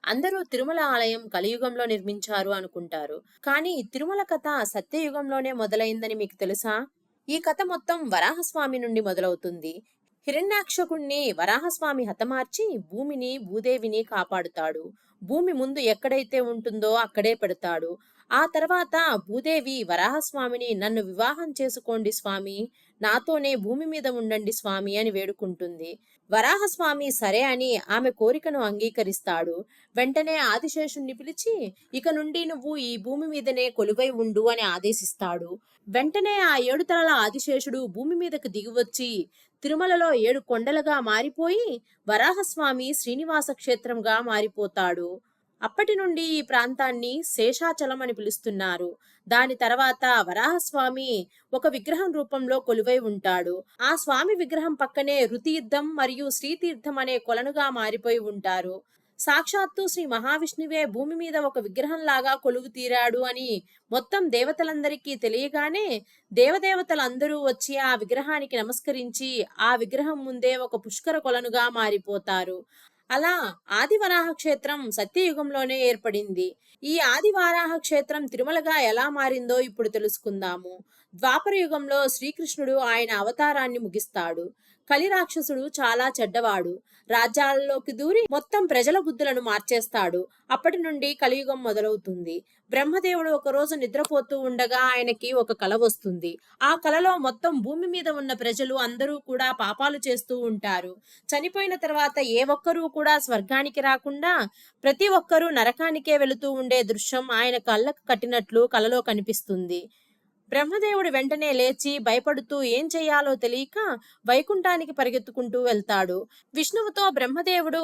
అందరూ తిరుమల ఆలయం కలియుగంలో నిర్మించారు అనుకుంటారు. కానీ తిరుమల కథ సత్యయుగంలోనే మొదలైందని మీకు తెలుసా? ఈ కథ మొత్తం వరాహస్వామి నుండి మొదలవుతుంది. హిరణ్యాక్షకుణ్ణి వరాహస్వామి హతమార్చి భూమిని, భూదేవిని కాపాడుతాడు. భూమి ముందు ఎక్కడైతే ఉంటుందో అక్కడే పెడతాడు. ఆ తర్వాత భూదేవి వరాహస్వామిని నన్ను వివాహం చేసుకోండి స్వామి, నాతోనే భూమి మీద ఉండండి స్వామి అని వేడుకుంటుంది. వరాహస్వామి సరే అని ఆమె కోరికను అంగీకరిస్తాడు. వెంటనే ఆదిశేషుణ్ణి పిలిచి ఇక నుండి నువ్వు ఈ భూమి మీదనే కొలువై ఉండు అని ఆదేశిస్తాడు. వెంటనే ఆ 7 తలల ఆదిశేషుడు భూమి మీదకు దిగివచ్చి తిరుమలలో 7 కొండలుగా మారిపోయి వరాహస్వామి శ్రీనివాస క్షేత్రంగా మారిపోతాడు. అప్పటి నుండి ఈ ప్రాంతాన్ని శేషాచలం అని పిలుస్తున్నారు. దాని తర్వాత వరాహస్వామి ఒక విగ్రహం రూపంలో కొలువై ఉంటాడు. ఆ స్వామి విగ్రహం పక్కనే రుతీర్థం మరియు శ్రీతీర్థం అనే కొలనుగా మారిపోయి ఉంటారు. సాక్షాత్తు శ్రీ మహావిష్ణువే భూమి మీద ఒక విగ్రహంలాగా కొలువు తీరాడు అని మొత్తం దేవతలందరికీ తెలియగానే దేవదేవతలందరూ వచ్చి ఆ విగ్రహానికి నమస్కరించి ఆ విగ్రహం ముందే ఒక పుష్కర కొలనుగా మారిపోతారు. అలా ఆదివరాహ క్షేత్రం సత్యయుగంలోనే ఏర్పడింది. ఈ ఆదివారాహ క్షేత్రం తిరుమలగా ఎలా మారిందో ఇప్పుడు తెలుసుకుందాము. ద్వాపర యుగంలో శ్రీకృష్ణుడు ఆయన అవతారాన్ని ముగిస్తాడు. కలి రాక్షసుడు చాలా చెడ్డవాడు. రాజ్యాలలోకి దూరి మొత్తం ప్రజల బుద్ధులను మార్చేస్తాడు. అప్పటి నుండి కలియుగం మొదలవుతుంది. బ్రహ్మదేవుడు ఒకరోజు నిద్రపోతూ ఉండగా ఆయనకి ఒక కల వస్తుంది. ఆ కలలో మొత్తం భూమి మీద ఉన్న ప్రజలు అందరూ కూడా పాపాలు చేస్తూ ఉంటారు. చనిపోయిన తర్వాత ఏ ఒక్కరూ కూడా స్వర్గానికి రాకుండా ప్రతి ఒక్కరూ నరకానికే వెళుతూ ఉండే దృశ్యం ఆయన కళ్ళకు కట్టినట్లు కలలో కనిపిస్తుంది. బ్రహ్మదేవుడు వెంటనే లేచి భయపడుతూ ఏం చెయ్యాలో తెలియక వైకుంఠానికి పరిగెత్తుకుంటూ వెళ్తాడు. విష్ణువుతో బ్రహ్మదేవుడు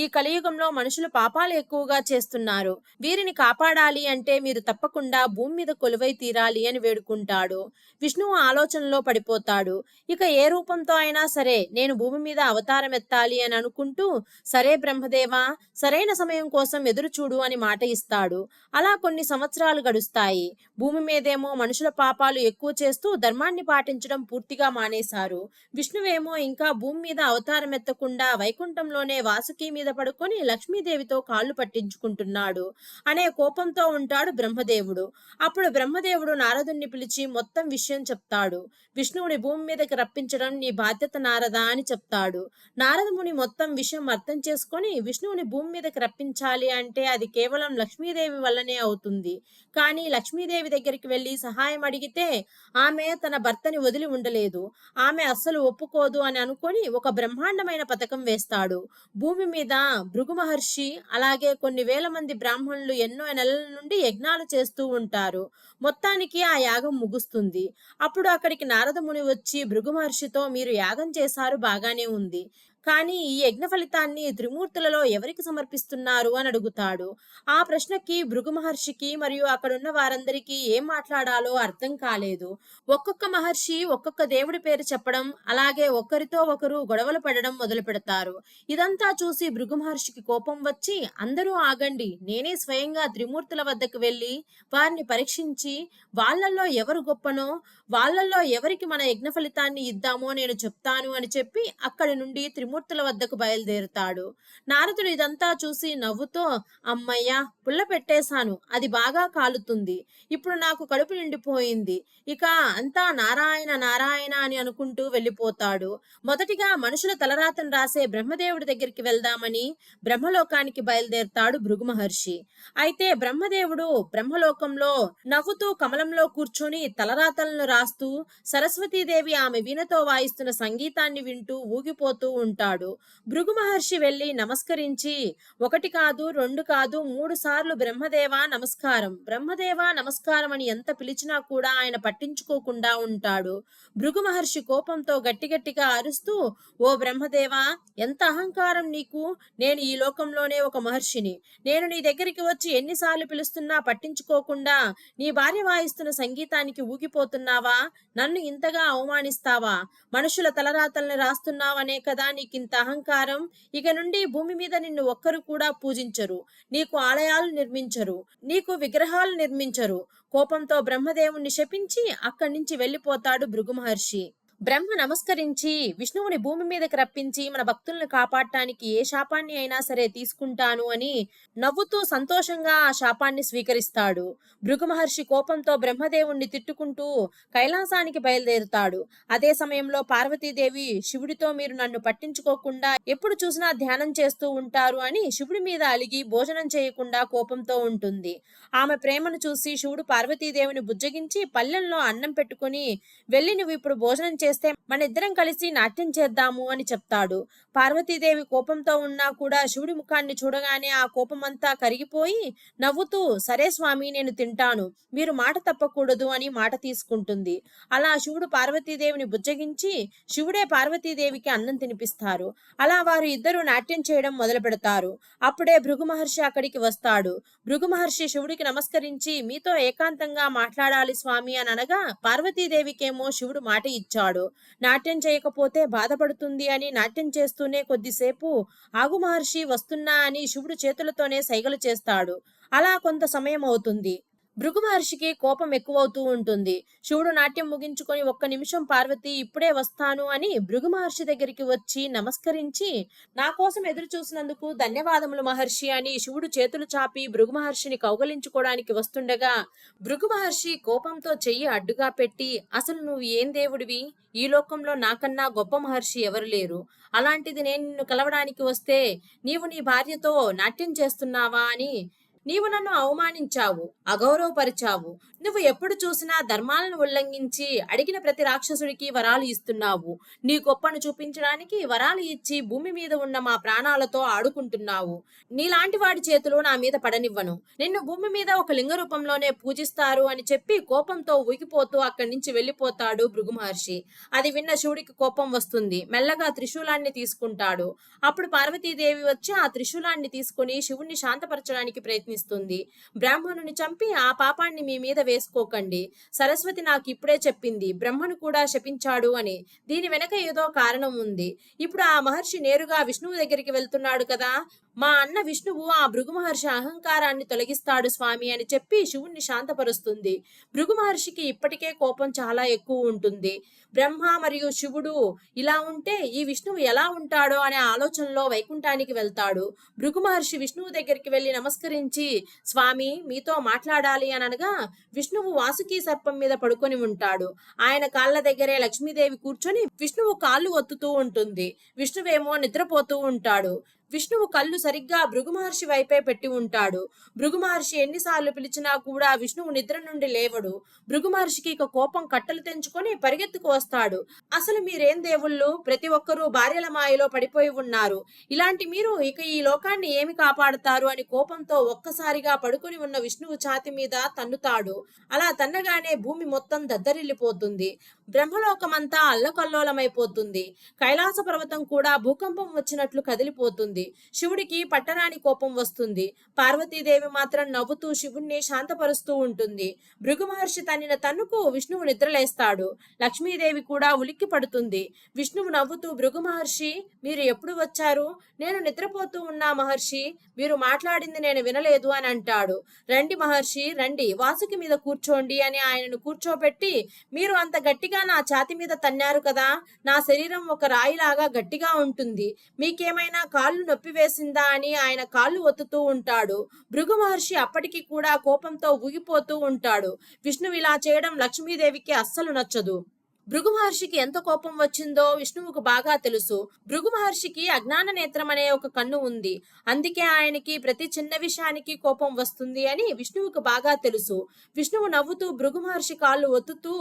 ఈ కలియుగంలో మనుషులు పాపాలు ఎక్కువగా చేస్తున్నారు, వీరిని కాపాడాలి అంటే మీరు తప్పకుండా భూమి మీద కొలువై తీరాలి అని వేడుకుంటాడు. విష్ణువు ఆలోచనలో పడిపోతాడు. ఇక ఏ రూపంతో అయినా సరే నేను భూమి మీద అవతారం ఎత్తాలి అని అనుకుంటూ సరే బ్రహ్మదేవా, సరైన సమయం కోసం ఎదురు చూడు అని మాట ఇస్తాడు. అలా కొన్ని సంవత్సరాలు గడుస్తాయి. భూమి మీదేమో మనుషుల పాపాలు ఎక్కువ చేస్తూ ధర్మాన్ని పాటించడం పూర్తిగా మానేశారు. విష్ణువేమో ఇంకా భూమి మీద అవతారం ఎత్తకుండా వైకుంఠంలోనే వాసుకి మీద పడుకొని లక్ష్మీదేవితో కాళ్ళు పట్టించుకుంటున్నాడు అనే కోపంతో ఉంటాడు బ్రహ్మదేవుడు. అప్పుడు బ్రహ్మదేవుడు నారదుణ్ణి పిలిచి మొత్తం విషయం చెప్తాడు. విష్ణువుని భూమి మీదకి రప్పించడం నీ బాధ్యత నారదా అని చెప్తాడు. నారదముని మొత్తం విషయం అర్థం చేసుకొని విష్ణువుని భూమి మీదకి రప్పించాలి అంటే అది కేవలం లక్ష్మీదేవి వల్లనే అవుతుంది. కానీ లక్ష్మీదేవి దగ్గరికి వెళ్లి సహాయం అడిగితే ఆమె తన భర్తని వదిలి ఉండలేదు. ఆమె అస్సలు ఒప్పుకోదు అని అనుకొని ఒక బ్రహ్మాండమైన పథకం వేస్తాడు. భూమి మీద భృగు మహర్షి అలాగే కొన్ని వేల మంది బ్రాహ్మణులు ఎన్నో నెలల నుండి యజ్ఞాలు చేస్తూ ఉంటారు. మొత్తానికి ఆ యాగం ముగుస్తుంది. అప్పుడు అక్కడికి నారద ముని వచ్చి భృగు మహర్షితో మీరు యాగం చేశారు బాగానే ఉంది, కానీ ఈ యజ్ఞ ఫలితాన్ని త్రిమూర్తులలో ఎవరికి సమర్పిస్తున్నారు అని అడుగుతాడు. ఆ ప్రశ్నకి భృగు మహర్షికి మరియు అక్కడున్న వారందరికీ ఏం మాట్లాడాలో అర్థం కాలేదు. ఒక్కొక్క మహర్షి ఒక్కొక్క దేవుడి పేరు చెప్పడం, అలాగే ఒకరితో ఒకరు గొడవలు పడడం మొదలు పెడతారు. ఇదంతా చూసి భృగు మహర్షికి కోపం వచ్చి అందరూ ఆగండి, నేనే స్వయంగా త్రిమూర్తుల వద్దకు వెళ్ళి వారిని పరీక్షించి వాళ్ళల్లో ఎవరు గొప్పనో, వాళ్ళల్లో ఎవరికి మన యజ్ఞ ఫలితాన్ని ఇద్దామో నేను చెప్తాను అని చెప్పి అక్కడి నుండి త్రిమూర్తుల వద్దకు బయలుదేరుతాడు. నారదుడు ఇదంతా చూసి నవ్వుతో అమ్మయ్యా, పుల్ల పెట్టేశాను, అది బాగా కాలుతుంది, ఇప్పుడు నాకు కడుపు నిండిపోయింది, ఇక అంతా నారాయణ నారాయణ అని అనుకుంటూ వెళ్ళిపోతాడు. మొదటిగా మనుషుల తలరాతను రాసే బ్రహ్మదేవుడి దగ్గరికి వెళ్దామని బ్రహ్మలోకానికి బయలుదేరుతాడు భృగు మహర్షి. అయితే బ్రహ్మదేవుడు బ్రహ్మలోకంలో నవ్వుతూ కమలంలో కూర్చొని తలరాతలను రాస్తూ సరస్వతీదేవి ఆమె వీణతో వాయిస్తున్న సంగీతాన్ని వింటూ ఊగిపోతూ ఉంటాడు. భృగు మహర్షి వెళ్లి నమస్కరించి ఒకటి కాదు, రెండు కాదు, 3 సార్లు బ్రహ్మదేవా నమస్కారం, బ్రహ్మదేవా నమస్కారం అని ఎంత పిలిచినా కూడా ఆయన పట్టించుకోకుండా ఉంటాడు. భృగు మహర్షి కోపంతో గట్టిగట్టిగా అరుస్తూ ఓ బ్రహ్మదేవా, ఎంత అహంకారం నీకు, నేను ఈ లోకంలోనే ఒక మహర్షిని, నేను నీ దగ్గరికి వచ్చి ఎన్నిసార్లు పిలుస్తున్నా పట్టించుకోకుండా నీ భార్య వాయిస్తున్న సంగీతానికి ఊగిపోతున్నావా, నన్ను ఇంతగా అవమానిస్తావా, మనుషుల తలరాతల్ని రాస్తున్నావనే కదా నీకింత అహంకారం, ఇక నుండి భూమి మీద నిన్ను ఒక్కరు కూడా పూజించరు, నీకు ఆలయాలు నిర్మించరు, నీకు విగ్రహాలు నిర్మించరు. కోపంతో బ్రహ్మదేవుణ్ణి శపించి అక్కడి నుంచి వెళ్లిపోతాడు భృగు మహర్షి. బ్రహ్మ నమస్కరించి విష్ణువుని భూమి మీదకి రప్పించి మన భక్తులను కాపాడటానికి ఏ శాపాన్ని అయినా సరే తీసుకుంటాను అని నవ్వుతూ సంతోషంగా ఆ శాపాన్ని స్వీకరిస్తాడు. భృగు మహర్షి కోపంతో బ్రహ్మదేవుణ్ణి తిట్టుకుంటూ కైలాసానికి బయలుదేరుతాడు. అదే సమయంలో పార్వతీదేవి శివుడితో మీరు నన్ను పట్టించుకోకుండా ఎప్పుడు చూసినా ధ్యానం చేస్తూ ఉంటారు అని శివుడి మీద అలిగి భోజనం చేయకుండా కోపంతో ఉంటుంది. ఆమె ప్రేమను చూసి శివుడు పార్వతీదేవిని బుజ్జగించి పల్లెంలో అన్నం పెట్టుకుని వెళ్ళి నువ్వు ఇప్పుడు భోజనం చేస్తే మన ఇద్దరం కలిసి నాట్యం చేద్దాము అని చెప్తాడు. పార్వతీదేవి కోపంతో ఉన్నా కూడా శివుడి ముఖాన్ని చూడగానే ఆ కోపమంతా కరిగిపోయి నవ్వుతూ సరే స్వామి నేను తింటాను, మీరు మాట తప్పకూడదు అని మాట తీసుకుంటుంది. అలా శివుడు పార్వతీదేవిని బుజ్జగించి శివుడే పార్వతీదేవికి అన్నం తినిపిస్తారు. అలా వారు ఇద్దరు నాట్యం చేయడం మొదలు పెడతారు. అప్పుడే భృగు మహర్షి అక్కడికి వస్తాడు. భృగు మహర్షి శివుడికి నమస్కరించి మీతో ఏకాంతంగా మాట్లాడాలి స్వామి అని అనగా పార్వతీదేవికేమో శివుడు మాట ఇచ్చాడు. నాట్యం చేయకపోతే బాధపడుతుంది అని నాట్యం చేస్తూనే కొద్దిసేపు ఆగు మహర్షి వస్తున్నా అని శివుడు చేతులతోనే సైగలు చేస్తాడు. అలా కొంత సమయం అవుతుంది. భృగు మహర్షికి కోపం ఎక్కువవుతూ ఉంటుంది. శివుడు నాట్యం ముగించుకొని ఒక్క నిమిషం పార్వతి ఇప్పుడే వస్తాను అని భృగు మహర్షి దగ్గరికి వచ్చి నమస్కరించి నా కోసం ఎదురు చూసినందుకు ధన్యవాదములు మహర్షి అని శివుడు చేతులు చాపి భృగు మహర్షిని కౌగలించుకోవడానికి వస్తుండగా భృగు మహర్షి కోపంతో చెయ్యి అడ్డుగా పెట్టి అసలు నువ్వు ఏం దేవుడివి, ఈ లోకంలో నాకన్నా గొప్ప మహర్షి ఎవరు లేరు, అలాంటిది నేను నిన్ను కలవడానికి వస్తే నీవు నీ భార్యతో నాట్యం చేస్తున్నావా అని నీవు నన్ను అవమానించావు, అగౌరవపరిచావు. నువ్వు ఎప్పుడు చూసినా ధర్మాలను ఉల్లంఘించి అడిగిన ప్రతి రాక్షసుడికి వరాలు ఇస్తున్నావు. నీ గొప్పను చూపించడానికి వరాలు ఇచ్చి భూమి మీద ఉన్న మా ప్రాణాలతో ఆడుకుంటున్నావు. నీలాంటి వాడి చేతులు నా మీద పడనివ్వను. నిన్ను భూమి మీద ఒక లింగ రూపంలోనే పూజిస్తారు అని చెప్పి కోపంతో ఊగిపోతూ అక్కడి నుంచి వెళ్లిపోతాడు భృగు మహర్షి. అది విన్న శివుడికి కోపం వస్తుంది. మెల్లగా త్రిశూలాన్ని తీసుకుంటాడు. అప్పుడు పార్వతీదేవి వచ్చి ఆ త్రిశూలాన్ని తీసుకుని శివుణ్ణి శాంతపరచడానికి ప్రయత్నిస్తుంది. బ్రాహ్మణుని చంపి ఆ పాపాన్ని మీ మీద వేసుకోకండి. సరస్వతి నాకు ఇప్పుడే చెప్పింది బ్రహ్మను కూడా శపించాడు అని. దీని వెనక ఏదో కారణం ఉంది. ఇప్పుడు ఆ మహర్షి నేరుగా విష్ణువు దగ్గరికి వెళ్తున్నాడు కదా, మా అన్న విష్ణువు ఆ భృగు మహర్షి అహంకారాన్ని తొలగిస్తాడు స్వామి అని చెప్పి శివుణ్ణి శాంతపరుస్తుంది. భృగు మహర్షికి ఇప్పటికే కోపం చాలా ఎక్కువ ఉంటుంది. బ్రహ్మ మరియు శివుడు ఇలా ఉంటే ఈ విష్ణువు ఎలా ఉంటాడో అనే ఆలోచనలో వైకుంఠానికి వెళ్తాడు. భృగు మహర్షి విష్ణువు దగ్గరికి వెళ్లి నమస్కరించి స్వామి మీతో మాట్లాడాలి అని అనగా విష్ణువు వాసుకి సర్పం మీద పడుకొని ఉంటాడు. ఆయన కాళ్ళ దగ్గరే లక్ష్మీదేవి కూర్చొని విష్ణువు కాళ్ళు ఒత్తుతూ ఉంటుంది. విష్ణువేమో నిద్రపోతూ ఉంటాడు. విష్ణువు కళ్ళు సరిగ్గా భృగు మహర్షి వైపే పెట్టి ఉంటాడు. భృగు మహర్షి ఎన్నిసార్లు పిలిచినా కూడా విష్ణువు నిద్ర నుండి లేవడు. భృగు మహర్షికి ఇక కోపం కట్టలు తెంచుకొని పరిగెత్తుకు వస్తాడు. అసలు మీరేం దేవుళ్ళు, ప్రతి ఒక్కరూ భార్యల మాయలో పడిపోయి ఉన్నారు. ఇలాంటి మీరు ఇక ఈ లోకాన్ని ఏమి కాపాడుతారు అని కోపంతో ఒక్కసారిగా పడుకొని ఉన్న విష్ణువు ఛాతి మీద తన్నుతాడు. అలా తన్నగానే భూమి మొత్తం దద్దరిల్లిపోతుంది. బ్రహ్మలోకమంతా అల్లకల్లోలమైపోతుంది. కైలాస పర్వతం కూడా భూకంపం వచ్చినట్లు కదిలిపోతుంది. శివుడికి పట్టరాని కోపం వస్తుంది. పార్వతీదేవి మాత్రం నవ్వుతూ శివుణ్ణి శాంతపరుస్తూ ఉంటుంది. భృగు మహర్షి తన్నిన తన్నుకు విష్ణువు నిద్రలేస్తాడు. లక్ష్మీదేవి కూడా ఉలిక్కి పడుతుంది. విష్ణువు నవ్వుతూ భృగు మహర్షి మీరు ఎప్పుడు వచ్చారు, నేను నిద్రపోతూ ఉన్నా మహర్షి, మీరు మాట్లాడింది నేను వినలేదు అని అంటాడు. రండి మహర్షి రండి, వాసుకి మీద కూర్చోండి అని ఆయనను కూర్చోబెట్టి మీరు అంత గట్టిగా నా ఛాతి మీద తన్నారు కదా, నా శరీరం ఒక రాయిలాగా గట్టిగా ఉంటుంది, మీకేమైనా కాళ్ళు నొప్పి వేసిందా అని ఆయన కాళ్ళు ఒత్తుతూ ఉంటాడు. భృగు మహర్షి అప్పటికి కూడా కోపంతో ఊగిపోతూ ఉంటాడు. విష్ణువు ఇలా చేయడం లక్ష్మీదేవికి అస్సలు నచ్చదు. భృగు మహర్షికి ఎంత కోపం వచ్చిందో విష్ణువుకు బాగా తెలుసు. భృగు మహర్షికి అజ్ఞాన నేత్రం అనే ఒక కన్ను ఉంది. అందుకే ఆయనకి ప్రతి చిన్న విషయానికి కోపం వస్తుంది అని విష్ణువుకు బాగా తెలుసు. విష్ణువు నవ్వుతూ భృగు మహర్షి కాళ్ళు ఒత్తుతూ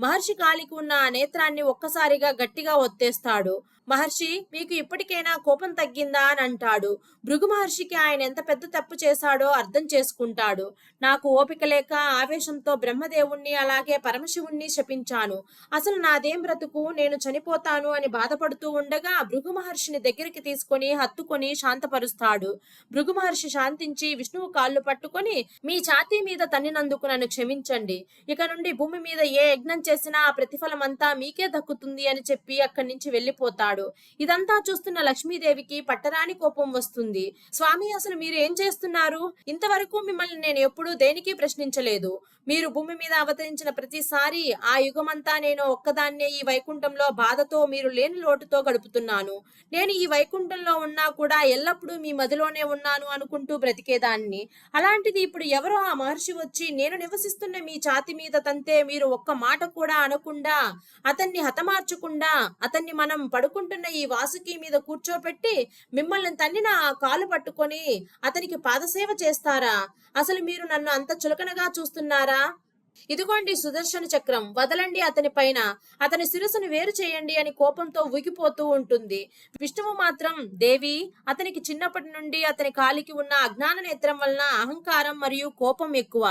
మహర్షి కాలికి ఉన్న ఆ నేత్రాన్ని ఒక్కసారిగా గట్టిగా ఒత్తేస్తాడు. మహర్షి మీకు ఇప్పటికైనా కోపం తగ్గిందా అని అంటాడు. భృగు మహర్షికి ఆయన ఎంత పెద్ద తప్పు చేశాడో అర్థం చేసుకుంటాడు. నాకు ఓపిక లేక ఆవేశంతో బ్రహ్మదేవుణ్ణి అలాగే పరమశివుణ్ణి శపించాను. అసలు నాదేం బ్రతుకు, నేను చనిపోతాను అని బాధపడుతూ ఉండగా భృగు మహర్షిని దగ్గరికి తీసుకొని హత్తుకొని శాంతపరుస్తాడు. భృగు మహర్షి శాంతించి విష్ణువు కాళ్ళు పట్టుకొని మీ ఛాతీ మీద తన్నినందుకు నన్ను క్షమించండి. ఇక నుండి భూమి మీద ఏ యజ్ఞం చేసినా ఆ ప్రతిఫలం అంతా మీకే దక్కుతుంది అని చెప్పి అక్కడి నుంచి వెళ్లిపోతాడు. ఇదంతా చూస్తున్న లక్ష్మీదేవికి పట్టరాని కోపం వస్తుంది. స్వామి అసలు మీరు ఏం చేస్తున్నారు, ఇంతవరకు మిమ్మల్ని నేను ఎప్పుడూ దేనికి ప్రశ్నించలేదు. మీరు భూమి మీద అవతరించిన ప్రతిసారి ఆ యుగమంతా నేను ఒక్క ఒక్కదాన్నే ఈ వైకుంఠంలో బాధతో మీరు లేని లోటుతో గడుపుతున్నాను. నేను ఈ వైకుంఠంలో ఉన్నా కూడా ఎల్లప్పుడూ మీ మదిలోనే ఉన్నాను అనుకుంటూ బ్రతికేదాన్ని. అలాంటిది ఇప్పుడు ఎవరో ఆ మహర్షి వచ్చి నేను నివసిస్తున్న మీ ఛాతి మీద తంతే మీరు ఒక్క మాట కూడా అనకుండా, అతన్ని హతమార్చకుండా, అతన్ని మనం పడుకుంటున్న ఈ వాసుకి మీద కూర్చోపెట్టి మిమ్మల్ని తన్నిన ఆ కాలు పట్టుకొని అతనికి పాదసేవ చేస్తారా? అసలు మీరు నన్ను అంత చులకనగా చూస్తున్నారా? ఇదిగోండి సుదర్శన చక్రం, వదలండి అతని పైన, అతని శిరస్సును వేరు చేయండి అని కోపంతో ఊగిపోతూ ఉంటుంది. విష్ణువు మాత్రం, దేవి, అతనికి చిన్నప్పటి నుండి అతని కాలికి ఉన్న అజ్ఞాన నేత్రం వలన అహంకారం మరియు కోపం ఎక్కువ,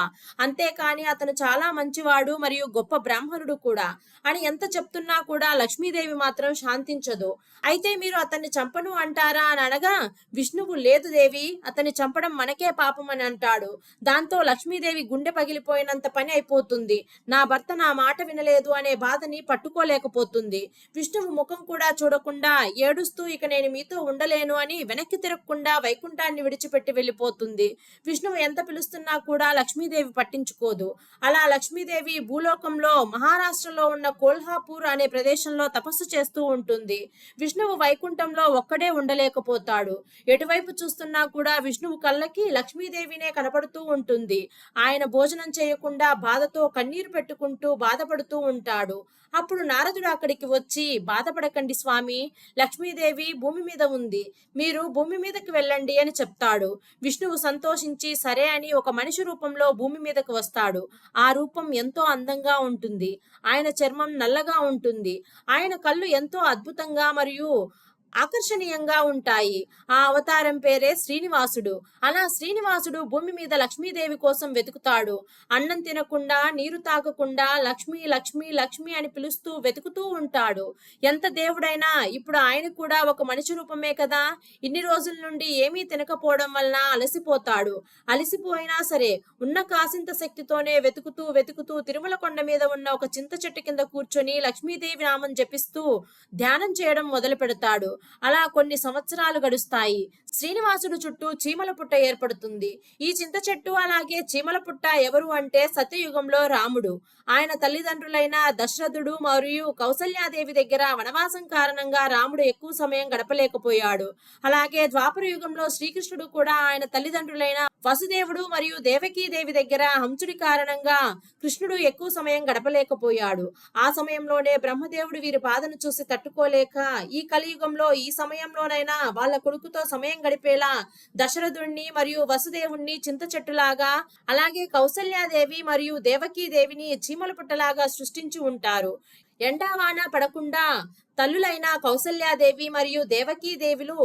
అంతేకాని అతను చాలా మంచివాడు మరియు గొప్ప బ్రాహ్మణుడు కూడా అని ఎంత చెప్తున్నా కూడా లక్ష్మీదేవి మాత్రం శాంతించదు. అయితే మీరు అతన్ని చంపను అంటారా అని అనగా, విష్ణువు, లేదు దేవి, అతన్ని చంపడం మనకే పాపం అని అంటాడు. దాంతో లక్ష్మీదేవి గుండె పగిలిపోయినంత పని అయిపోతుంది. నా భర్త నా మాట వినలేదు అనే బాధని పట్టుకోలేకపోతుంది. విష్ణువు ముఖం కూడా చూడకుండా ఏడుస్తూ ఇక నేను మీతో ఉండలేను అని వెనక్కి తిరగకుండా వైకుంఠాన్ని విడిచిపెట్టి వెళ్ళిపోతుంది. విష్ణువు ఎంత పిలుస్తున్నా కూడా లక్ష్మీదేవి పట్టించుకోదు. అలా లక్ష్మీదేవి భూలోకంలో మహారాష్ట్రలో ఉన్న కోల్హాపూర్ అనే ప్రదేశంలో తపస్సు చేస్తూ ఉంటుంది. విష్ణువు వైకుంఠంలో ఒక్కడే ఉండలేకపోతాడు. ఎటువైపు చూస్తున్నా కూడా విష్ణువు కళ్ళకి లక్ష్మీదేవినే కనపడుతూ ఉంటుంది. ఆయన భోజనం చేయకుండా బాధతో కన్నీరు పెట్టుకుంటూ బాధపడుతూ ఉంటాడు. అప్పుడు నారదుడు అక్కడికి వచ్చి, బాధపడకండి స్వామి, లక్ష్మీదేవి భూమి మీద ఉంది, మీరు భూమి మీదకి వెళ్ళండి అని చెప్తాడు. విష్ణువు సంతోషించి సరే అని ఒక మనిషి రూపంలో భూమి మీదకు వస్తాడు. ఆ రూపం ఎంతో అందంగా ఉంటుంది. ఆయన చర్మం నల్లగా ఉంటుంది. ఆయన కళ్ళు ఎంతో అద్భుతంగా మరియు ఆకర్షణీయంగా ఉంటాయి. ఆ అవతారం పేరే శ్రీనివాసుడు. అలా శ్రీనివాసుడు భూమి మీద లక్ష్మీదేవి కోసం వెతుకుతాడు. అన్నం తినకుండా, నీరు తాగకుండా లక్ష్మి లక్ష్మి లక్ష్మి అని పిలుస్తూ వెతుకుతూ ఉంటాడు. ఎంత దేవుడైనా ఇప్పుడు ఆయన కూడా ఒక మనిషి రూపమే కదా. ఇన్ని రోజుల నుండి ఏమీ తినకపోవడం వలన అలసిపోతాడు. అలసిపోయినా సరే ఉన్న కాసింత శక్తితోనే వెతుకుతూ వెతుకుతూ తిరుమల కొండ మీద ఉన్న ఒక చింత చెట్టు కింద కూర్చొని లక్ష్మీదేవి నామం జపిస్తూ ధ్యానం చేయడం మొదలు పెడతాడు. అలా కొన్ని సంవత్సరాలు గడుస్తాయి. శ్రీనివాసుడు చుట్టూ చీమల పుట్ట ఏర్పడుతుంది. ఈ చింత చెట్టు అలాగే చీమల పుట్ట ఎవరు అంటే సత్యయుగంలో రాముడు. ఆయన తల్లిదండ్రులైన దశరథుడు మరియు కౌసల్యాదేవి దగ్గర వనవాసం కారణంగా రాముడు ఎక్కువ సమయం గడపలేకపోయాడు. అలాగే ద్వాపర యుగంలో శ్రీకృష్ణుడు కూడా ఆయన తల్లిదండ్రులైన వసుదేవుడు మరియు దేవకీదేవి దగ్గర హంసుడి కారణంగా కృష్ణుడు ఎక్కువ సమయం గడపలేకపోయాడు. ఆ సమయంలోనే బ్రహ్మదేవుడు వీరి బాధను చూసి తట్టుకోలేక ఈ కలియుగంలో ఈ సమయంలోనైనా వాళ్ళ కొడుకుతో సమయం గడిపేలా దశరథుణ్ణి మరియు వసుదేవుణ్ణి చింత చెట్టులాగా, అలాగే కౌసల్యాదేవి మరియు దేవకీదేవిని చీమల పుట్టలాగా సృష్టించి ఉంటారు. ఎండావాన పడకుండా తల్లులైన కౌసల్యాదేవి మరియు దేవకీదేవులు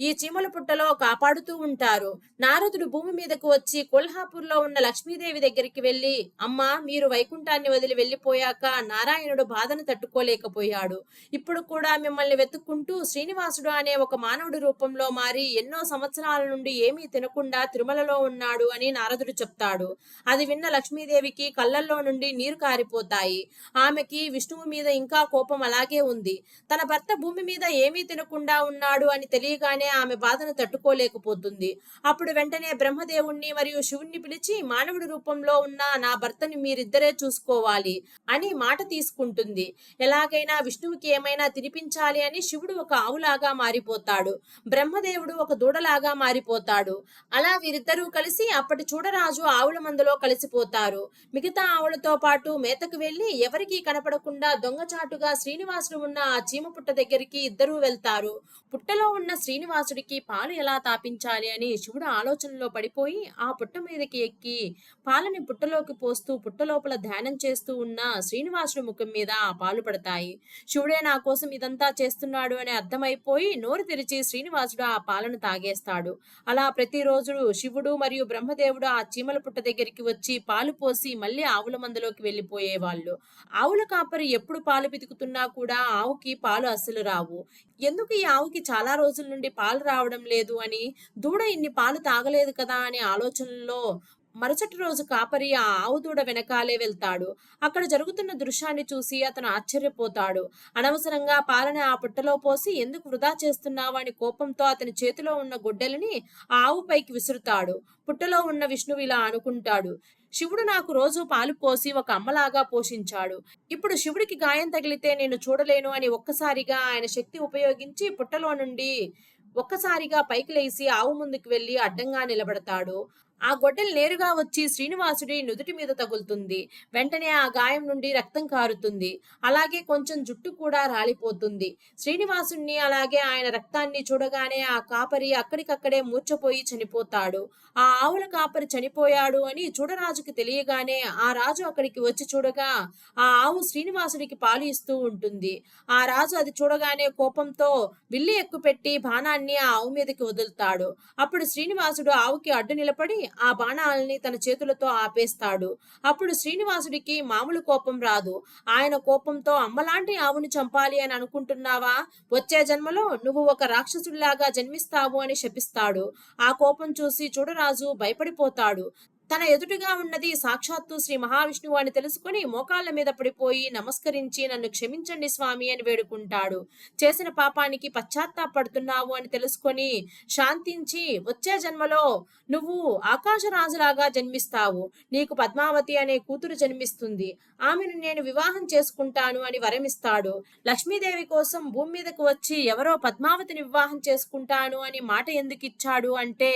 ఈ చీమల పుట్టలో కాపాడుతూ ఉంటారు. నారదుడు భూమి మీదకు వచ్చి కొల్హాపూర్లో ఉన్న లక్ష్మీదేవి దగ్గరికి వెళ్లి, అమ్మా, మీరు వైకుంఠాన్ని వదిలి వెళ్లిపోయాక నారాయణుడు బాధను తట్టుకోలేకపోయాడు. ఇప్పుడు కూడా మిమ్మల్ని వెతుక్కుంటూ శ్రీనివాసుడు అనే ఒక మానవుడి రూపంలో మారి ఎన్నో సంవత్సరాల నుండి ఏమీ తినకుండా తిరుమలలో ఉన్నాడు అని నారదుడు చెప్తాడు. అది విన్న లక్ష్మీదేవికి కళ్ళల్లో నుండి నీరు కారిపోతాయి. ఆమెకి విష్ణువు మీద ఇంకా కోపం అలాగే ఉంది. తన భర్త భూమి మీద ఏమీ తినకుండా ఉన్నాడు అని తెలియగానే ఆమె బాధను తట్టుకోలేకపోతుంది. అప్పుడు వెంటనే బ్రహ్మదేవుణ్ణి మరియు శివుణ్ణి పిలిచి, మానవుడి రూపంలో ఉన్న నా భర్తని మీరిద్దరే చూసుకోవాలి అని మాట తీసుకుంటుంది. ఎలాగైనా విష్ణువుకి ఏమైనా తినిపించాలి అని శివుడు ఒక ఆవులాగా మారిపోతాడు. బ్రహ్మదేవుడు ఒక దూడలాగా మారిపోతాడు. అలా వీరిద్దరూ కలిసి అప్పటి చూడరాజు ఆవుల మందలో కలిసిపోతారు. మిగతా ఆవులతో పాటు మేతకు వెళ్లి ఎవరికీ కనపడకుండా దొంగచాటుగా శ్రీనివాసుడు ఉన్న ఆ చీమ పుట్ట దగ్గరికి ఇద్దరూ వెళ్తారు. పుట్టలో ఉన్న శ్రీనివాసుడికి పాలు ఎలా తాపించాలి అని శివుడు ఆలోచనలో పడిపోయి ఆ పుట్ట మీదకి ఎక్కి పాలని పుట్టలోకి పోస్తూ పుట్ట లోపల ధ్యానం చేస్తూ ఉన్న శ్రీనివాసుడి ముఖం మీద ఆ పాలు పడతాయి. శివుడే నా కోసం ఇదంతా చేస్తున్నాడు అని అర్థమైపోయి నోరు తెరిచి శ్రీనివాసుడు ఆ పాలను తాగేస్తాడు. అలా ప్రతిరోజు శివుడు మరియు బ్రహ్మదేవుడు ఆ చీమల పుట్ట దగ్గరికి వచ్చి పాలు పోసి మళ్ళీ ఆవుల మందలోకి వెళ్లిపోయేవాళ్ళు. ఆవుల కాపరి ఎప్పుడు పాలు పితుకుతున్నా కూడా ఆవుకి పాలు అస్సలు రావు. ఎందుకు ఈ ఆవుకి చాలా రోజుల నుండి పాలు రావడం లేదు అని, దూడ ఇన్ని పాలు తాగలేదు కదా అనే ఆలోచనలో మరుసటి రోజు కాపరి ఆ ఆవు దూడ వెనకాలే వెళ్తాడు. అక్కడ జరుగుతున్న దృశ్యాన్ని చూసి అతను ఆశ్చర్యపోతాడు. అనవసరంగా పాలని ఆ పుట్టలో పోసి ఎందుకు వృధా చేస్తున్నావు అని కోపంతో అతని చేతిలో ఉన్న గొడ్డలిని ఆ ఆవు పైకి విసురుతాడు. పుట్టలో ఉన్న విష్ణువు ఇలా అనుకుంటాడు, శివుడు నాకు రోజు పాలు పోసి ఒక అమ్మలాగా పోషించాడు. ఇప్పుడు శివుడికి గాయం తగిలితే నేను చూడలేను అని ఒక్కసారిగా ఆయన శక్తి ఉపయోగించి పుట్టలో నుండి ఒక్కసారిగా పైకి లేసి ఆవు ముందుకు వెళ్లి అడ్డంగా నిలబడతాడు. ఆ గొడ్డలి నేరుగా వచ్చి శ్రీనివాసుడి నుదుటి మీద తగులుతుంది. వెంటనే ఆ గాయం నుండి రక్తం కారుతుంది. అలాగే కొంచెం జుట్టు కూడా రాలిపోతుంది. శ్రీనివాసుణ్ణి అలాగే ఆయన రక్తాన్ని చూడగానే ఆ కాపరి అక్కడికక్కడే మూర్ఛపోయి చనిపోతాడు. ఆ ఆవుల కాపరి చనిపోయాడు అని చూడరాజుకి తెలియగానే ఆ రాజు అక్కడికి వచ్చి చూడగా ఆ ఆవు శ్రీనివాసుడికి పాలు ఇస్తూ ఉంటుంది. ఆ రాజు అది చూడగానే కోపంతో విల్లు ఎక్కుపెట్టి బాణాన్ని ఆ ఆవు మీదకి వదులుతాడు. అప్పుడు శ్రీనివాసుడు ఆవుకి అడ్డు నిలబడి ఆ బాణాలని తన చేతులతో ఆపేస్తాడు. అప్పుడు శ్రీనివాసుడికి మామూలు కోపం రాదు. ఆయన కోపంతో అమ్మలాంటి ఆవుని చంపాలి అని అనుకుంటున్నావా? వచ్చే జన్మలో నువ్వు ఒక రాక్షసుడిలాగా జన్మిస్తావు అని శపిస్తాడు. ఆ కోపం చూసి చూడరాజు భయపడిపోతాడు. తన ఎదుటిగా ఉన్నది సాక్షాత్తు శ్రీ మహావిష్ణువు అని తెలుసుకుని మోకాళ్ళ మీద పడిపోయి నమస్కరించి నన్ను క్షమించండి స్వామి అని వేడుకుంటాడు. చేసిన పాపానికి పశ్చాత్తాపడుతున్నావు అని తెలుసుకొని శాంతించి వచ్చే జన్మలో నువ్వు ఆకాశరాజులాగా జన్మిస్తావు. నీకు పద్మావతి అనే కూతురు జన్మిస్తుంది. ఆమెను నేను వివాహం చేసుకుంటాను అని వరమిస్తాడు. లక్ష్మీదేవి కోసం భూమి మీదకు వచ్చి ఎవరో పద్మావతిని వివాహం చేసుకుంటాను అని మాట ఎందుకు ఇచ్చాడు అంటే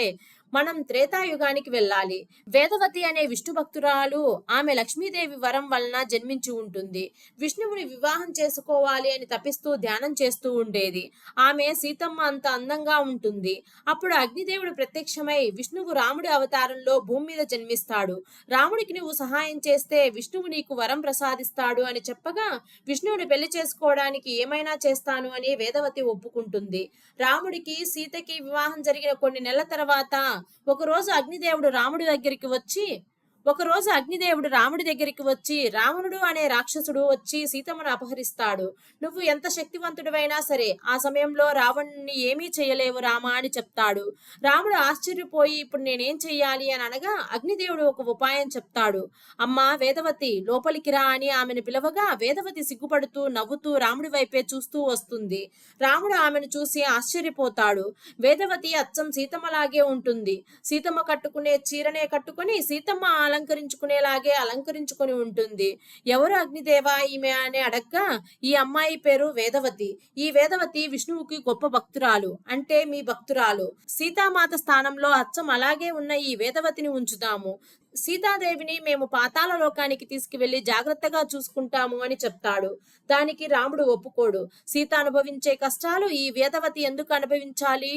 మనం త్రేతాయుగానికి వెళ్ళాలి. వేదవతి అనే విష్ణు భక్తురాలు ఆమె లక్ష్మీదేవి వరం వలన జన్మించి ఉంటుంది. విష్ణువుని వివాహం చేసుకోవాలి అని తపిస్తూ ధ్యానం చేస్తూ ఉండేది. ఆమె సీతమ్మ అంత అందంగా ఉంటుంది. అప్పుడు అగ్నిదేవుడు ప్రత్యక్షమై విష్ణువు రాముడి అవతారంలో భూమి మీద జన్మిస్తాడు. రాముడికి నువ్వు సహాయం చేస్తే విష్ణువు నీకు వరం ప్రసాదిస్తాడు అని చెప్పగా విష్ణువుని పెళ్లి చేసుకోవడానికి ఏమైనా చేస్తాను అని వేదవతి ఒప్పుకుంటుంది. రాముడికి సీతకి వివాహం జరిగిన కొన్ని నెలల తర్వాత ఒకరోజు అగ్నిదేవుడు రాముడి దగ్గరికి వచ్చి రావణుడు అనే రాక్షసుడు వచ్చి సీతమ్మను అపహరిస్తాడు. నువ్వు ఎంత శక్తివంతుడివైనా సరే ఆ సమయంలో రావణుని ఏమీ చేయలేవు రామా అని చెప్తాడు. రాముడు ఆశ్చర్యపోయి ఇప్పుడు నేనేం చెయ్యాలి అని అనగా అగ్నిదేవుడు ఒక ఉపాయం చెప్తాడు. అమ్మా వేదవతి లోపలికి రా అని ఆమెను పిలవగా వేదవతి సిగ్గుపడుతూ నవ్వుతూ రాముడి వైపే చూస్తూ వస్తుంది. రాముడు ఆమెను చూసి ఆశ్చర్యపోతాడు. వేదవతి అచ్చం సీతమ్మలాగే ఉంటుంది. సీతమ్మ కట్టుకునే చీరనే కట్టుకుని సీతమ్మ అలంకరించుకునేలాగే అలంకరించుకొని ఉంటుంది. ఎవరు అగ్నిదేవ ఈమె అని అడగ్గా ఈ అమ్మాయి పేరు వేదవతి. ఈ వేదవతి విష్ణువుకి గొప్ప భక్తురాలు, అంటే మీ భక్తురాలు. సీతామాత స్థానంలో అచ్చం అలాగే ఉన్న ఈ వేదవతిని ఉంచుతాము. సీతాదేవిని మేము పాతాళ లోకానికి తీసుకువెళ్లి జాగ్రత్తగా చూసుకుంటాము అని చెప్తాడు. దానికి రాముడు ఒప్పుకోడు. సీత అనుభవించే కష్టాలు ఈ వేదవతి ఎందుకు అనుభవించాలి?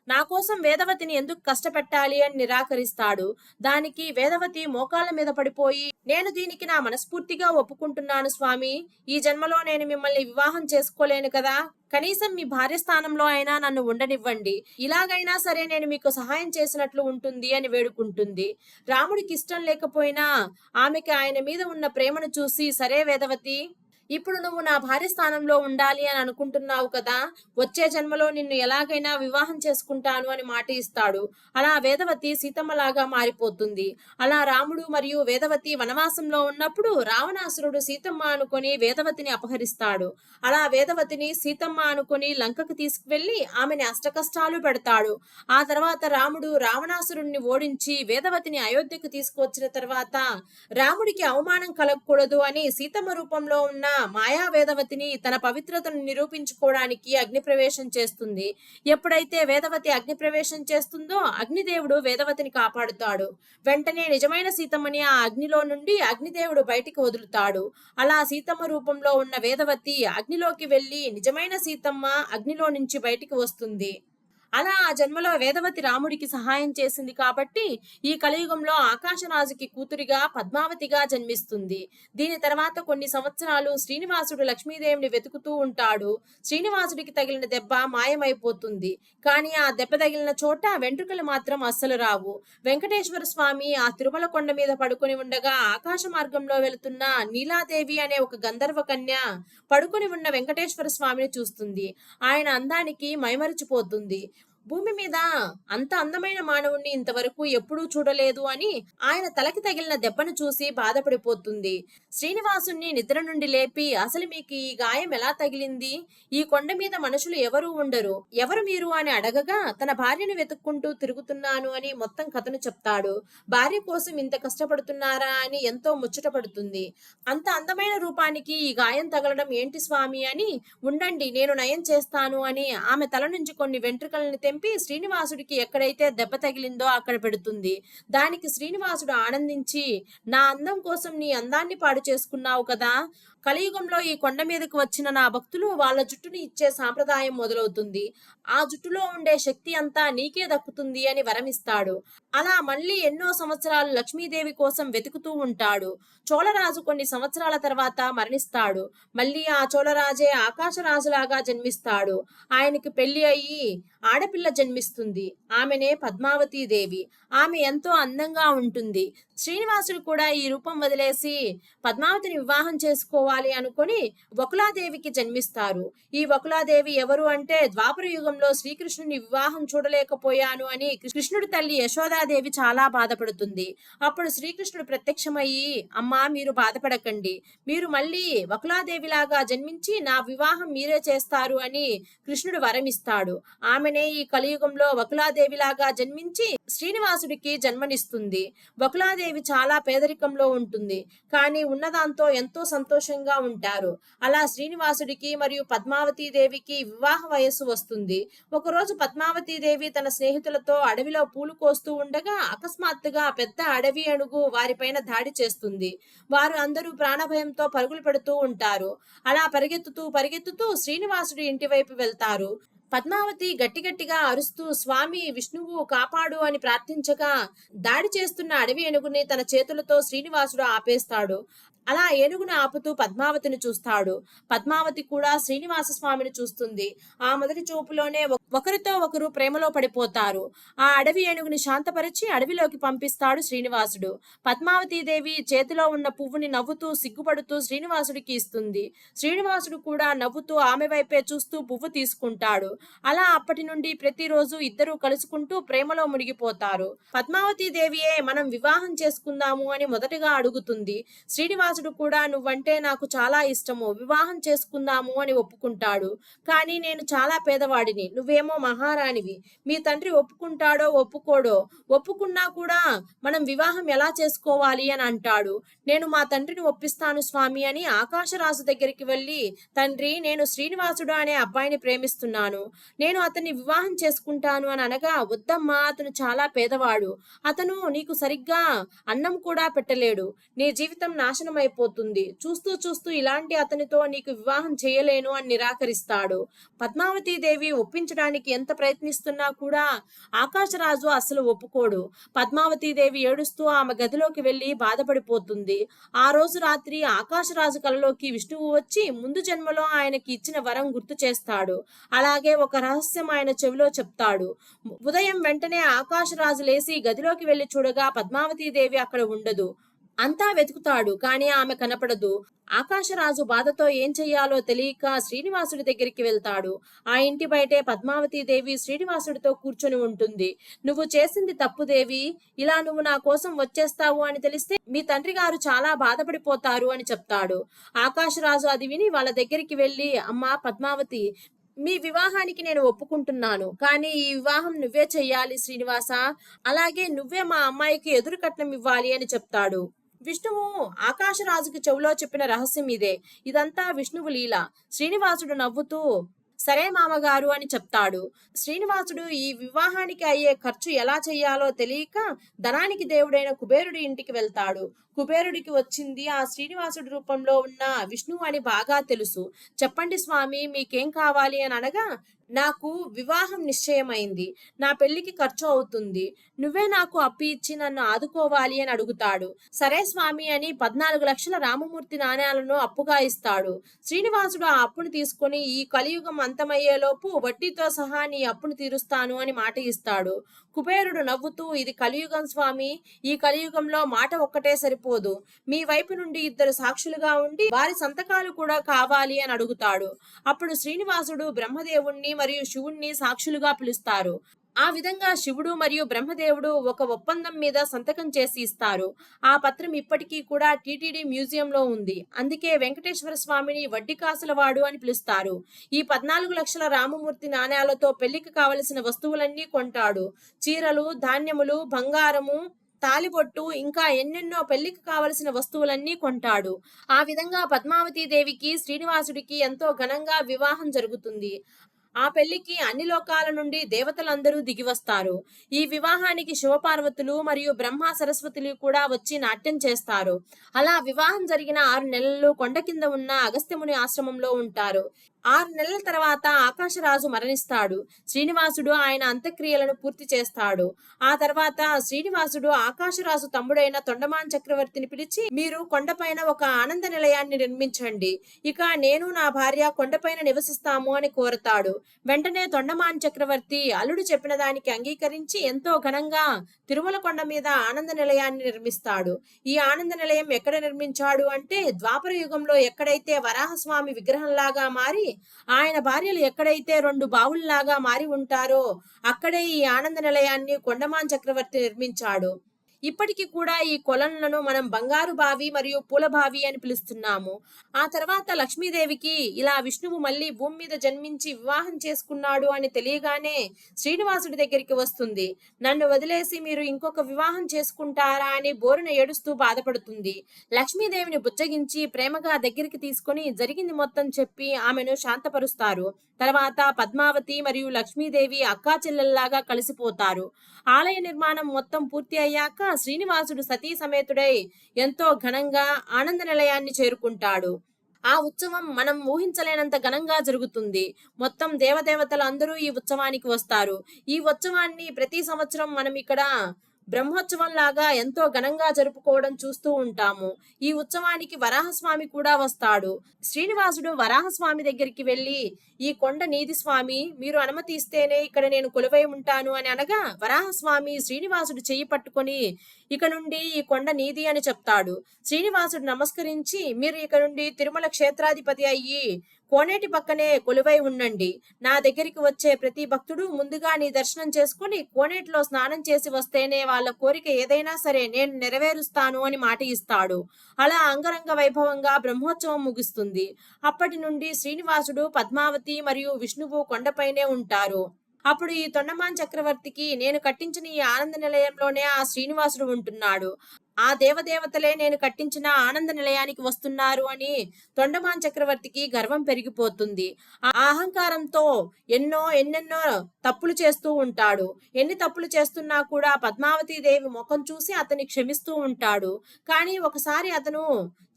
నా కోసం వేదవతిని ఎందుకు కష్టపెట్టాలి అని నిరాకరిస్తాడు. దానికి వేదవతి మోకాళ్ళ మీద పడిపోయి నేను దీనికి నా మనస్ఫూర్తిగా ఒప్పుకుంటున్నాను స్వామి. ఈ జన్మలో నేను మిమ్మల్ని వివాహం చేసుకోలేను కదా, కనీసం మీ భార్య స్థానంలో అయినా నన్ను ఉండనివ్వండి. ఇలాగైనా సరే నేను మీకు సహాయం చేసినట్లు ఉంటుంది అని వేడుకుంటుంది. రాముడికి ఇష్టం లేకపోయినా ఆమెకి ఆయన మీద ఉన్న ప్రేమను చూసి సరే వేదవతి, ఇప్పుడు నువ్వు నా భార్య స్థానంలో ఉండాలి అని అనుకుంటున్నావు కదా, వచ్చే జన్మలో నిన్ను ఎలాగైనా వివాహం చేసుకుంటాను అని మాట ఇస్తాడు. అలా వేదవతి సీతమ్మలాగా మారిపోతుంది. అలా రాముడు మరియు వేదవతి వనవాసంలో ఉన్నప్పుడు రావణాసురుడు సీతమ్మ అనుకొని వేదవతిని అపహరిస్తాడు. అలా వేదవతిని సీతమ్మ అనుకొని లంకకు తీసుకువెళ్లి ఆమెని అష్టకష్టాలు పెడతాడు. ఆ తర్వాత రాముడు రావణాసురుణ్ణి ఓడించి వేదవతిని అయోధ్యకు తీసుకువచ్చిన తర్వాత రాముడికి అవమానం కలగకూడదు అని సీతమ్మ రూపంలో ఉన్న మాయా వేదవతిని తన పవిత్రతను నిరూపించుకోవడానికి అగ్నిప్రవేశం చేస్తుంది. ఎప్పుడైతే వేదవతి అగ్నిప్రవేశం చేస్తుందో అగ్నిదేవుడు వేదవతిని కాపాడుతాడు. వెంటనే నిజమైన సీతమ్మని ఆ అగ్నిలో నుండి అగ్నిదేవుడు బయటికి వదులుతాడు. అలా సీతమ్మ రూపంలో ఉన్న వేదవతి అగ్నిలోకి వెళ్లి నిజమైన సీతమ్మ అగ్నిలో నుంచి బయటికి వస్తుంది. అలా ఆ జన్మలో వేదవతి రాముడికి సహాయం చేసింది కాబట్టి ఈ కలియుగంలో ఆకాశరాజుకి కూతురిగా పద్మావతిగా జన్మిస్తుంది. దీని తర్వాత కొన్ని సంవత్సరాలు శ్రీనివాసుడు లక్ష్మీదేవిని వెతుకుతూ ఉంటాడు. శ్రీనివాసుడికి తగిలిన దెబ్బ మాయమైపోతుంది. కానీ ఆ దెబ్బ తగిలిన చోట వెంట్రుకలు మాత్రం అస్సలు రావు. వెంకటేశ్వర స్వామి ఆ తిరుమల కొండ మీద పడుకొని ఉండగా ఆకాశ మార్గంలో వెళుతున్న నీలాదేవి అనే ఒక గంధర్వ కన్య పడుకొని ఉన్న వెంకటేశ్వర స్వామిని చూస్తుంది. ఆయన అందానికి మైమరిచిపోతుంది. భూమి మీద అంత అందమైన మానవుణ్ణి ఇంతవరకు ఎప్పుడూ చూడలేదు అని ఆయన తలకి తగిలిన దెబ్బను చూసి బాధపడిపోతుంది. శ్రీనివాసుణ్ణి నిద్ర నుండి లేపి, అసలు మీకు ఈ గాయం ఎలా తగిలింది? ఈ కొండ మీద మనుషులు ఎవరూ ఉండరు, ఎవరు మీరు అని అడగగా, తన భార్యను వెతుక్కుంటూ తిరుగుతున్నాను అని మొత్తం కథను చెప్తాడు. భార్య కోసం ఇంత కష్టపడుతున్నారా అని ఎంతో ముచ్చటపడుతుంది. అంత అందమైన రూపానికి ఈ గాయం తగలడం ఏంటి స్వామి అని, ఉండండి నేను నయం చేస్తాను అని ఆమె తల నుంచి కొన్ని వెంట్రుకల్ని తెంపి శ్రీనివాసుడికి ఎక్కడైతే దెబ్బ తగిలిందో అక్కడ పెడుతుంది. దానికి శ్రీనివాసుడు ఆనందించి, నా అందం కోసం నీ అందాన్ని పాడు చేసుకున్నావు కదా, కలియుగంలో ఈ కొండ మీదకు వచ్చిన నా భక్తులు వాళ్ళ జుట్టుని ఇచ్చే సాంప్రదాయం మొదలవుతుంది. ఆ జుట్టులో ఉండే శక్తి అంతా నీకే దక్కుతుంది అని వరమిస్తాడు. అలా మళ్ళీ ఎన్నో సంవత్సరాలు లక్ష్మీదేవి కోసం వెతుకుతూ ఉంటాడు. చోళరాజు కొన్ని సంవత్సరాల తర్వాత మరణిస్తాడు. మళ్ళీ ఆ చోళరాజే ఆకాశరాజులాగా జన్మిస్తాడు. ఆయనకి పెళ్లి అయ్యి ఆడపిల్ల జన్మిస్తుంది. ఆమెనే పద్మావతీ దేవి. ఆమె ఎంతో అందంగా ఉంటుంది. శ్రీనివాసుడు కూడా ఈ రూపం వదిలేసి పద్మావతిని వివాహం చేసుకోవాలి అనుకొని వకులాదేవికి జన్మిస్తారు. ఈ వకులాదేవి ఎవరు అంటే, ద్వాపర యుగంలో శ్రీకృష్ణుని వివాహం చూడలేకపోయాను అని కృష్ణుడి తల్లి యశోదాదేవి చాలా బాధపడుతుంది. అప్పుడు శ్రీకృష్ణుడు ప్రత్యక్షమయ్యి, అమ్మా మీరు బాధపడకండి, మీరు మళ్ళీ వకులాదేవిలాగా జన్మించి నా వివాహం మీరే చేస్తారు అని కృష్ణుడు వరమిస్తాడు. ఆమెనే ఈ కలియుగంలో వకులాదేవిలాగా జన్మించి శ్రీనివాసుడికి జన్మనిస్తుంది. వకులాదేవి చాలా పేదరికంలో ఉంటుంది, కానీ ఉన్నదాంతో ఎంతో సంతోషంగా ఉంటారు. అలా శ్రీనివాసుడికి మరియు పద్మావతీ దేవికి వివాహ వయస్సు వస్తుంది. ఒకరోజు పద్మావతీ దేవి తన స్నేహితులతో అడవిలో పూలు కోస్తూ ఉండగా అకస్మాత్తుగా పెద్ద అడవి ఏనుగు వారిపైన దాడి చేస్తుంది. వారు అందరూ ప్రాణభయంతో పరుగులు పెడుతూ ఉంటారు. అలా పరిగెత్తుతూ శ్రీనివాసుడి ఇంటి వైపు వెళ్తారు. పద్మావతి గట్టిగా అరుస్తూ, స్వామి విష్ణువు కాపాడు అని ప్రార్థించగా, దాడి చేస్తున్న అడవి ఏనుగుని తన చేతులతో శ్రీనివాసుడు ఆపేస్తాడు. అలా ఏనుగును ఆపుతూ పద్మావతిని చూస్తాడు. పద్మావతి కూడా శ్రీనివాస స్వామిని చూస్తుంది. ఆ మొదటి చూపులోనే ఒకరితో ఒకరు ప్రేమలో పడిపోతారు. ఆ అడవి ఏనుగుని శాంతపరిచి అడవిలోకి పంపిస్తాడు శ్రీనివాసుడు. పద్మావతీదేవి చేతిలో ఉన్న పువ్వుని నవ్వుతూ సిగ్గుపడుతూ శ్రీనివాసుడికి ఇస్తుంది. శ్రీనివాసుడు కూడా నవ్వుతూ ఆమె వైపే చూస్తూ పువ్వు తీసుకుంటాడు. అలా అప్పటి నుండి ప్రతిరోజు ఇద్దరూ కలుసుకుంటూ ప్రేమలో మునిగిపోతారు. పద్మావతీదేవియే మనం వివాహం చేసుకుందాము అని మొదటగా అడుగుతుంది. శ్రీనివాసుడు కూడా నువ్వంటే నాకు చాలా ఇష్టము, వివాహం చేసుకుందాము అని ఒప్పుకుంటాడు. కానీ నేను చాలా పేదవాడిని, నువ్వేమో మహారాణివి, మీ తండ్రి ఒప్పుకుంటాడో ఒప్పుకోడో, ఒప్పుకున్నా కూడా మనం వివాహం ఎలా చేసుకోవాలి అని అంటాడు. నేను మా తండ్రిని ఒప్పిస్తాను స్వామి అని ఆకాశరాజు దగ్గరికి వెళ్ళి, తండ్రి నేను శ్రీనివాసుడు అనే అబ్బాయిని ప్రేమిస్తున్నాను, నేను అతన్ని వివాహం చేసుకుంటాను అని అనగా, వద్దమ్మా అతను చాలా పేదవాడు, అతను నీకు సరిగ్గా అన్నం కూడా పెట్టలేడు, నీ జీవితం నాశనం అయిపోతుంది, చూస్తూ ఇలాంటి అతనితో నీకు వివాహం చేయలేను అని నిరాకరిస్తాడు. పద్మావతీదేవి ఒప్పించడానికి ఎంత ప్రయత్నిస్తున్నా కూడా ఆకాశరాజు అస్సలు ఒప్పుకోడు. పద్మావతీదేవి ఏడుస్తూ ఆమె గదిలోకి వెళ్లి బాధపడిపోతుంది. ఆ రోజు రాత్రి ఆకాశరాజు కలలోకి విష్ణువు వచ్చి ముందు జన్మలో ఆయనకి ఇచ్చిన వరం గుర్తు చేస్తాడు. అలాగే ఒక రహస్యం ఆయన చెవిలో చెప్తాడు. ఉదయం వెంటనే ఆకాశరాజు లేచి గదిలోకి వెళ్లి చూడగా పద్మావతీదేవి అక్కడ ఉండదు. అంతా వెతుకుతాడు, కానీ ఆమె కనపడదు. ఆకాశరాజు బాధతో ఏం చెయ్యాలో తెలియక శ్రీనివాసుడి దగ్గరికి వెళ్తాడు. ఆ ఇంటి బయటే పద్మావతీదేవి శ్రీనివాసుడితో కూర్చొని ఉంటుంది. నువ్వు చేసింది తప్పు దేవి, ఇలా నువ్వు నా కోసం వచ్చేస్తావు అని తెలిస్తే మీ తండ్రి గారు చాలా బాధపడిపోతారు అని చెప్తాడు. ఆకాశరాజు అది విని వాళ్ళ దగ్గరికి వెళ్ళి, అమ్మా పద్మావతి, మీ వివాహానికి నేను ఒప్పుకుంటున్నాను, కానీ ఈ వివాహం నువ్వే చెయ్యాలి శ్రీనివాస, అలాగే నువ్వే మా అమ్మాయికి ఎదురు కట్నం ఇవ్వాలి అని చెప్తాడు. విష్ణువు ఆకాశరాజుకి చెవులో చెప్పిన రహస్యం ఇదే. ఇదంతా విష్ణువు లీల. శ్రీనివాసుడు నవ్వుతూ, సరే మామగారు అని చెప్తాడు. శ్రీనివాసుడు ఈ వివాహానికి అయ్యే ఖర్చు ఎలా చెయ్యాలో తెలియక ధనానికి దేవుడైన కుబేరుడి ఇంటికి వెళ్తాడు. కుబేరుడికి వచ్చింది ఆ శ్రీనివాసుడి రూపంలో ఉన్న విష్ణువు అని బాగా తెలుసు. చెప్పండి స్వామి మీకేం కావాలి అని అనగా, నాకు వివాహం నిశ్చయమైంది, నా పెళ్లికి ఖర్చు అవుతుంది, నువ్వే నాకు అప్పు ఇచ్చి నన్ను ఆదుకోవాలి అని అడుగుతాడు. సరే స్వామి అని 14 లక్షల రామమూర్తి నాణ్యాలను అప్పుగా ఇస్తాడు. శ్రీనివాసుడు ఆ అప్పును తీసుకుని ఈ కలియుగం అంతమయ్యేలోపు వడ్డీతో సహా నీ అప్పును తీరుస్తాను అని మాట ఇస్తాడు. కుబేరుడు నవ్వుతూ, ఇది కలియుగం స్వామి, ఈ కలియుగంలో మాట ఒక్కటే సరిపోదు, మీ వైపు నుండి 2 సాక్షులుగా ఉండి వారి సంతకాలు కూడా కావాలి అని అడుగుతాడు. అప్పుడు శ్రీనివాసుడు బ్రహ్మదేవుణ్ణి మరియు శివుణ్ణి సాక్షులుగా పిలుస్తారు. ఆ విధంగా శివుడు మరియు బ్రహ్మదేవుడు ఒక ఒప్పందం మీద సంతకం చేసి ఇస్తారు. ఆ పత్రం ఇప్పటికీ కూడా టీటీడీ మ్యూజియంలో ఉంది. అందుకే వెంకటేశ్వర స్వామిని వడ్డీ కాసులవాడు అని పిలుస్తారు. ఈ 14 లక్షల రామమూర్తి నాణేలతో పెళ్లికి కావలసిన వస్తువులన్నీ కొంటాడు. చీరలు, ధాన్యములు, బంగారము, తాలిబొట్టు, ఇంకా ఎన్నెన్నో పెళ్లికి కావలసిన వస్తువులన్నీ కొంటాడు. ఆ విధంగా పద్మావతీ దేవికి శ్రీనివాసుడికి ఎంతో ఘనంగా వివాహం జరుగుతుంది. ఆ పెళ్లికి అన్ని లోకాల నుండి దేవతలందరూ దిగివస్తారు. ఈ వివాహానికి శివపార్వతులు మరియు బ్రహ్మ సరస్వతులు కూడా వచ్చి నాట్యం చేస్తారు. అలా వివాహం జరిగిన 6 నెలలు కొండ కింద ఉన్న అగస్త్యముని ఆశ్రమంలో ఉంటారు. 6 నెలల తర్వాత ఆకాశరాజు మరణిస్తాడు. శ్రీనివాసుడు ఆయన అంత్యక్రియలను పూర్తి చేస్తాడు. ఆ తర్వాత శ్రీనివాసుడు ఆకాశరాజు తమ్ముడైన తొండమాన్ చక్రవర్తిని పిలిచి, మీరు కొండపైన ఒక ఆనంద నిలయాన్ని నిర్మించండి. ఇక నేను నా భార్య కొండపైన నివసిస్తాము అని కోరతాడు. వెంటనే తొండమాన్ చక్రవర్తి అల్లుడు చెప్పిన దానికి అంగీకరించి ఎంతో ఘనంగా తిరుమల కొండ మీద ఆనంద నిలయాన్ని నిర్మిస్తాడు. ఈ ఆనంద నిలయం ఎక్కడ నిర్మించాడు అంటే, ద్వాపర యుగంలో ఎక్కడైతే వరాహస్వామి విగ్రహంలాగా మారి ఆయన భార్యలు ఎక్కడైతే 2 బావుల్లాగా మారి ఉంటారో అక్కడే ఈ ఆనంద నిలయాన్ని కొండమాన్ చక్రవర్తి నిర్మించాడు. ఇప్పటికీ కూడా ఈ కొలనులను మనం బంగారు బావి మరియు పూల బావి అని పిలుస్తున్నాము. ఆ తర్వాత లక్ష్మీదేవికి ఇలా విష్ణువు మళ్ళీ భూమి మీద జన్మించి వివాహం చేసుకున్నాడు అని తెలియగానే శ్రీనివాసుడి దగ్గరికి వస్తుంది. నన్ను వదిలేసి మీరు ఇంకొక వివాహం చేసుకుంటారా అని బోరున ఏడుస్తూ బాధపడుతుంది. లక్ష్మీదేవిని బుజ్జగించి ప్రేమగా దగ్గరికి తీసుకుని జరిగింది మొత్తం చెప్పి ఆమెను శాంతపరుస్తారు. తర్వాత పద్మావతి మరియు లక్ష్మీదేవి అక్కా చెల్లెల్లాగా కలిసిపోతారు. ఆలయ నిర్మాణం మొత్తం పూర్తి అయ్యాక శ్రీనివాసుడు సతీ సమేతుడై ఎంతో ఘనంగా ఆనంద నిలయాన్ని చేరుకుంటాడు. ఆ ఉత్సవం మనం ఊహించలేనంత ఘనంగా జరుగుతుంది. మొత్తం దేవదేవతలు అందరూ ఈ ఉత్సవానికి వస్తారు. ఈ ఉత్సవాన్ని ప్రతి సంవత్సరం మనం ఇక్కడ బ్రహ్మోత్సవం లాగా ఎంతో ఘనంగా జరుపుకోవడం చూస్తూ ఉంటాము. ఈ ఉత్సవానికి వరాహస్వామి కూడా వస్తాడు. శ్రీనివాసుడు వరాహస్వామి దగ్గరికి వెళ్లి, ఈ కొండ నీది స్వామి, మీరు అనుమతి ఇస్తేనే ఇక్కడ నేను కొలువై ఉంటాను అని అనగా వరాహస్వామి శ్రీనివాసుడు చెయ్యి పట్టుకొని, ఇక నుండి ఈ కొండ నీది అని చెప్తాడు. శ్రీనివాసుడు నమస్కరించి, మీరు ఇక నుండి తిరుమల క్షేత్రాధిపతి అయ్యి కోనేటి పక్కనే కొలువై ఉండండి. నా దగ్గరికి వచ్చే ప్రతి భక్తుడు ముందుగా నీ దర్శనం చేసుకుని కోనేటిలో స్నానం చేసి వస్తేనే వాళ్ళ కోరిక ఏదైనా సరే నేను నెరవేరుస్తాను అని మాట ఇస్తాడు. అలా అంగరంగ వైభవంగా బ్రహ్మోత్సవం ముగుస్తుంది. అప్పటి నుండి శ్రీనివాసుడు, పద్మావతి మరియు విష్ణువు కొండపైనే ఉంటారు. అప్పుడు ఈ తొండమాన్ చక్రవర్తికి, నేను కట్టించిన ఈ ఆనంద నిలయంలోనే ఆ శ్రీనివాసుడు ఉంటున్నాడు, ఆ దేవదేవతలే నేను కట్టించిన ఆనంద నిలయానికి వస్తున్నారు అని తొండమాన్ చక్రవర్తికి గర్వం పెరిగిపోతుంది. ఆ అహంకారంతో ఎన్నెన్నో తప్పులు చేస్తూ ఉంటాడు. ఎన్ని తప్పులు చేస్తున్నా కూడా పద్మావతి దేవి ముఖం చూసి అతన్ని క్షమిస్తూ ఉంటాడు. కానీ ఒకసారి అతను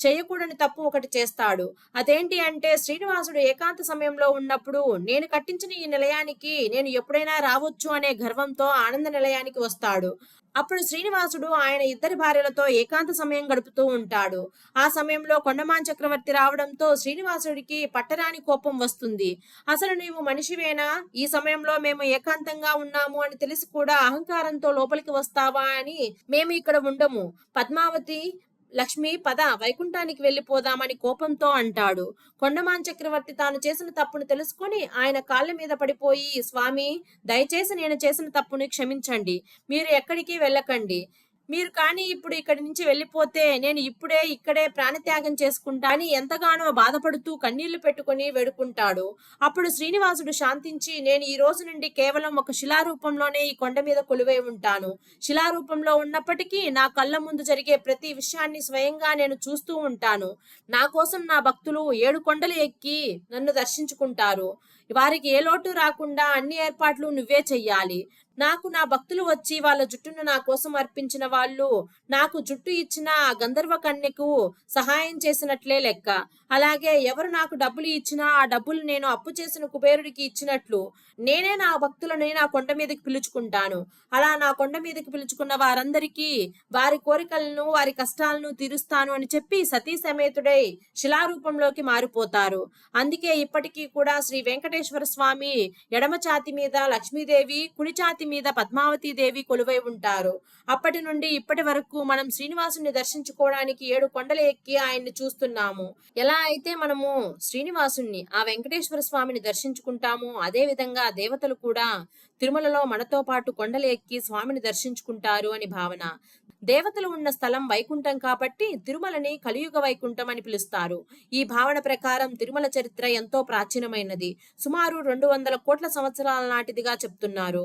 చేయకూడని తప్పు ఒకటి చేస్తాడు. అదేంటి అంటే, శ్రీనివాసుడు ఏకాంత సమయంలో ఉన్నప్పుడు నేను కట్టించిన ఈ నిలయానికి నేను ఎప్పుడైనా రావచ్చు అనే గర్వంతో ఆనంద నిలయానికి వస్తాడు. అప్పుడు శ్రీనివాసుడు ఆయన 2 భార్యలతో ఏకాంత సమయం గడుపుతూ ఉంటాడు. ఆ సమయంలో కొండమాన్ చక్రవర్తి రావడంతో శ్రీనివాసుడికి పట్టరాని కోపం వస్తుంది. అసలు నీవు మనిషివేనా? ఈ సమయంలో మేము ఏకాంతంగా ఉన్నాము అని తెలిసి కూడా అహంకారంతో లోపలికి వస్తావా అని మేము ఇక్కడ ఉండము. పద్మావతి, లక్ష్మి, పద వైకుంఠానికి వెళ్లిపోదామని కోపంతో అంటాడు. కొండమాన్ చక్రవర్తి తాను చేసిన తప్పును తెలుసుకొని ఆయన కాళ్ళ మీద పడిపోయి, స్వామి, దయచేసి నేను చేసిన తప్పుని క్షమించండి, మీరు ఎక్కడికి వెళ్ళకండి, మీరు కానీ ఇప్పుడు ఇక్కడి నుంచి వెళ్ళిపోతే నేను ఇక్కడే ప్రాణత్యాగం చేసుకుంటా అని ఎంతగానో బాధపడుతూ కన్నీళ్లు పెట్టుకుని వేడుకుంటాడు. అప్పుడు శ్రీనివాసుడు శాంతించి, నేను ఈ రోజు నుండి కేవలం ఒక శిలారూపంలోనే ఈ కొండ మీద కొలువై ఉంటాను. శిలారూపంలో ఉన్నప్పటికీ నా కళ్ళ ముందు జరిగే ప్రతి విషయాన్ని స్వయంగా నేను చూస్తూ ఉంటాను. నా కోసం నా భక్తులు 7 కొండలు ఎక్కి నన్ను దర్శించుకుంటారు. వారికి ఏ లోటు రాకుండా అన్ని ఏర్పాట్లు నువ్వే చెయ్యాలి. నాకు నా భక్తులు వచ్చి వాళ్ళ జుట్టును నా కోసం అర్పించిన వాళ్ళు నాకు జుట్టు ఇచ్చిన ఆ గంధర్వ కన్యకు సహాయం చేసినట్లే లెక్క. అలాగే ఎవరు నాకు డబ్బులు ఇచ్చినా ఆ డబ్బులు నేను అప్పు చేసిన కుబేరుడికి ఇచ్చినట్లు నేనే నా భక్తులని నా కొండ మీదకి పిలుచుకుంటాను. అలా నా కొండ మీదకి పిలుచుకున్న వారందరికీ వారి కోరికలను, వారి కష్టాలను తీరుస్తాను అని చెప్పి సతీ సమేతుడై శిలారూపంలోకి మారిపోతారు. అందుకే ఇప్పటికీ కూడా శ్రీ వెంకటేశ్వర స్వామి ఎడమ ఛాతి మీద లక్ష్మీదేవి, కుడి ఛాతి మీద పద్మావతి దేవి కొలువై ఉంటారు. అప్పటి నుండి ఇప్పటి వరకు మనం శ్రీనివాసుని దర్శించుకోవడానికి 7 కొండలు ఎక్కి ఆయన్ని చూస్తున్నాము. ఎలా అయితే మనము శ్రీనివాసుని, ఆ వెంకటేశ్వర స్వామిని దర్శించుకుంటామో అదే విధంగా దేవతలు కూడా తిరుమలలో మనతో పాటు కొండలు ఎక్కి స్వామిని దర్శించుకుంటారు అని భావన. దేవతలు ఉన్న స్థలం వైకుంఠం కాబట్టి తిరుమలని కలియుగ వైకుంఠం అని పిలుస్తారు. ఈ భావన ప్రకారం తిరుమల చరిత్ర ఎంతో ప్రాచీనమైనది. సుమారు 200 కోట్ల సంవత్సరాల నాటిదిగా చెప్తున్నారు.